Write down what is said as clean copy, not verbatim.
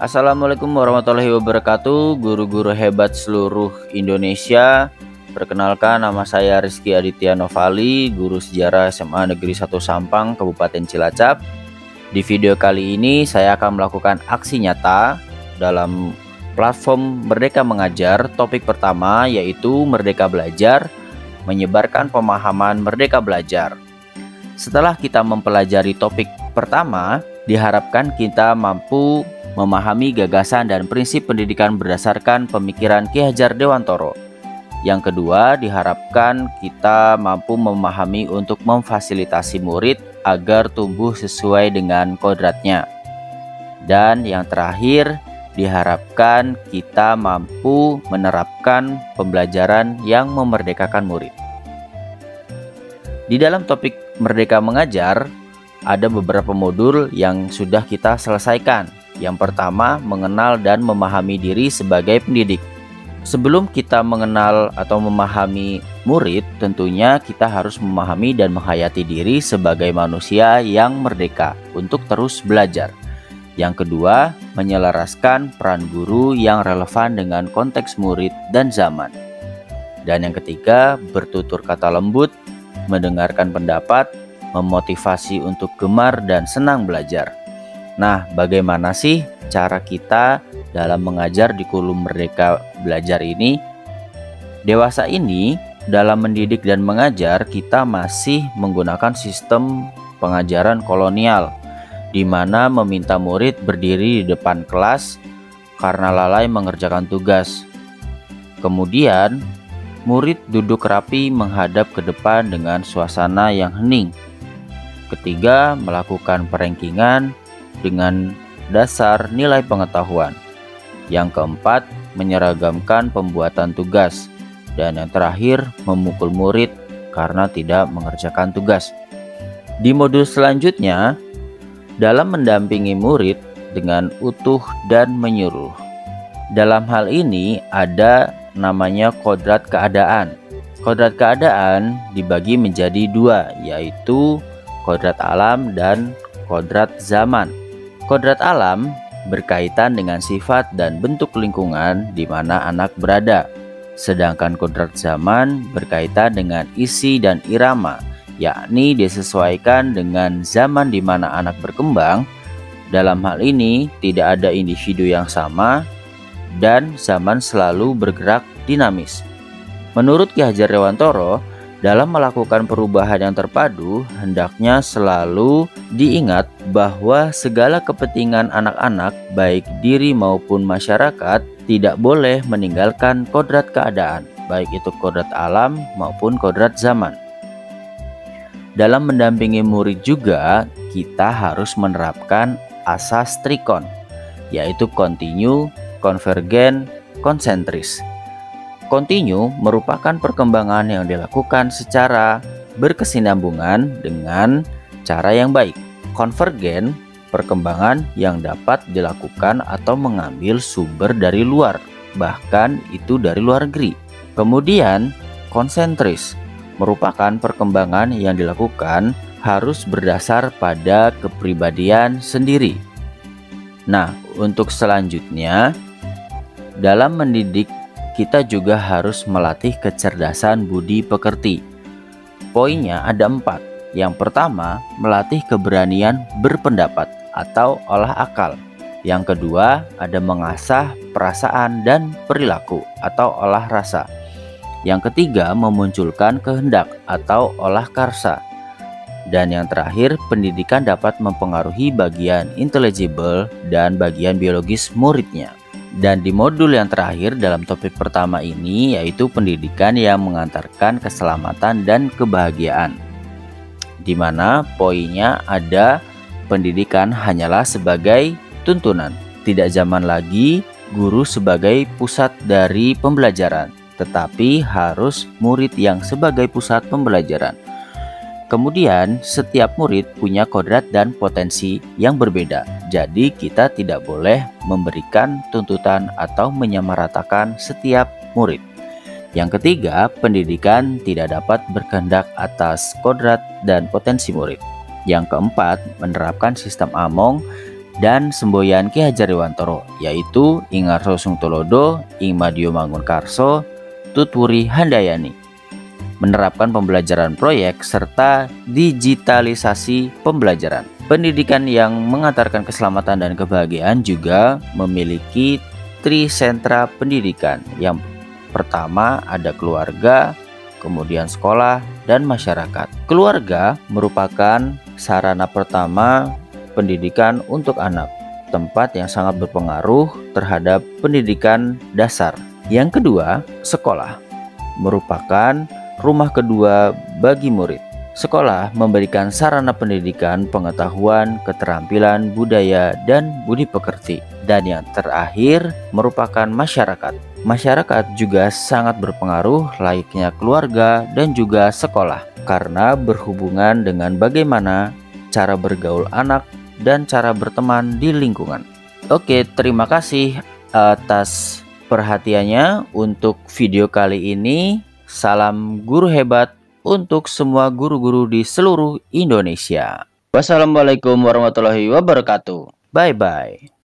Assalamualaikum warahmatullahi wabarakatuh, guru-guru hebat seluruh Indonesia. Perkenalkan, nama saya Rizky Aditya Novali, guru sejarah SMA Negeri 1 Sampang, Kabupaten Cilacap. Di video kali ini saya akan melakukan aksi nyata dalam platform Merdeka Mengajar. Topik pertama yaitu Merdeka Belajar, menyebarkan pemahaman Merdeka Belajar. Setelah kita mempelajari topik pertama, diharapkan kita mampu memahami gagasan dan prinsip pendidikan berdasarkan pemikiran Ki Hajar Dewantoro. Yang kedua, diharapkan kita mampu memahami untuk memfasilitasi murid agar tumbuh sesuai dengan kodratnya. Dan yang terakhir, diharapkan kita mampu menerapkan pembelajaran yang memerdekakan murid. Di dalam topik Merdeka Mengajar, ada beberapa modul yang sudah kita selesaikan. Yang pertama, mengenal dan memahami diri sebagai pendidik. Sebelum kita mengenal atau memahami murid, tentunya kita harus memahami dan menghayati diri sebagai manusia yang merdeka untuk terus belajar. Yang kedua, menyelaraskan peran guru yang relevan dengan konteks murid dan zaman. Dan yang ketiga, bertutur kata lembut, mendengarkan pendapat, memotivasi untuk gemar dan senang belajar. Nah, bagaimana sih cara kita dalam mengajar di kurikulum Merdeka Belajar ini? Dewasa ini, dalam mendidik dan mengajar, kita masih menggunakan sistem pengajaran kolonial, di mana meminta murid berdiri di depan kelas karena lalai mengerjakan tugas. Kemudian, murid duduk rapi menghadap ke depan dengan suasana yang hening. Ketiga, melakukan perankingan dengan dasar nilai pengetahuan. Yang keempat, menyeragamkan pembuatan tugas. Dan yang terakhir, memukul murid karena tidak mengerjakan tugas. Di modul selanjutnya, dalam mendampingi murid dengan utuh dan menyuruh. Dalam hal ini ada namanya kodrat keadaan. Kodrat keadaan dibagi menjadi dua, yaitu kodrat alam dan kodrat zaman. Kodrat alam berkaitan dengan sifat dan bentuk lingkungan di mana anak berada. Sedangkan kodrat zaman berkaitan dengan isi dan irama, yakni disesuaikan dengan zaman di mana anak berkembang. Dalam hal ini tidak ada individu yang sama dan zaman selalu bergerak dinamis. Menurut Ki Hajar Dewantoro, dalam melakukan perubahan yang terpadu, hendaknya selalu diingat bahwa segala kepentingan anak-anak, baik diri maupun masyarakat, tidak boleh meninggalkan kodrat keadaan, baik itu kodrat alam maupun kodrat zaman. Dalam mendampingi murid juga, kita harus menerapkan asas trikon, yaitu kontinu, konvergen, konsentris. Kontinu merupakan perkembangan yang dilakukan secara berkesinambungan dengan cara yang baik. Konvergen, perkembangan yang dapat dilakukan atau mengambil sumber dari luar, bahkan itu dari luar negeri. Kemudian, konsentris merupakan perkembangan yang dilakukan harus berdasar pada kepribadian sendiri. Nah, untuk selanjutnya, dalam mendidik kita juga harus melatih kecerdasan budi pekerti. Poinnya ada 4. Yang pertama, melatih keberanian berpendapat atau olah akal. Yang kedua, ada mengasah perasaan dan perilaku atau olah rasa. Yang ketiga, memunculkan kehendak atau olah karsa. Dan yang terakhir, pendidikan dapat mempengaruhi bagian intelligible dan bagian biologis muridnya. Dan di modul yang terakhir dalam topik pertama ini yaitu pendidikan yang mengantarkan keselamatan dan kebahagiaan, di mana poinnya ada pendidikan hanyalah sebagai tuntunan. Tidak zaman lagi guru sebagai pusat dari pembelajaran, tetapi harus murid yang sebagai pusat pembelajaran. Kemudian setiap murid punya kodrat dan potensi yang berbeda. Jadi kita tidak boleh memberikan tuntutan atau menyamaratakan setiap murid. Yang ketiga, pendidikan tidak dapat berkehendak atas kodrat dan potensi murid. Yang keempat, menerapkan sistem Among dan semboyan Ki Hajar Dewantara, yaitu Ing Ngarso Sungtolodo, Ing Madyo Mangunkarso, Tutwuri Handayani. Menerapkan pembelajaran proyek serta digitalisasi pembelajaran. Pendidikan yang mengantarkan keselamatan dan kebahagiaan juga memiliki trisentra pendidikan. Yang pertama ada keluarga, kemudian sekolah, dan masyarakat. Keluarga merupakan sarana pertama pendidikan untuk anak, tempat yang sangat berpengaruh terhadap pendidikan dasar. Yang kedua, sekolah merupakan rumah kedua bagi murid. Sekolah memberikan sarana pendidikan, pengetahuan, keterampilan, budaya, dan budi pekerti. Dan yang terakhir merupakan masyarakat. Masyarakat juga sangat berpengaruh layaknya keluarga dan juga sekolah, karena berhubungan dengan bagaimana cara bergaul anak dan cara berteman di lingkungan. Oke, terima kasih atas perhatiannya untuk video kali ini. Salam guru hebat untuk semua guru-guru di seluruh Indonesia. Wassalamualaikum warahmatullahi wabarakatuh. Bye-bye.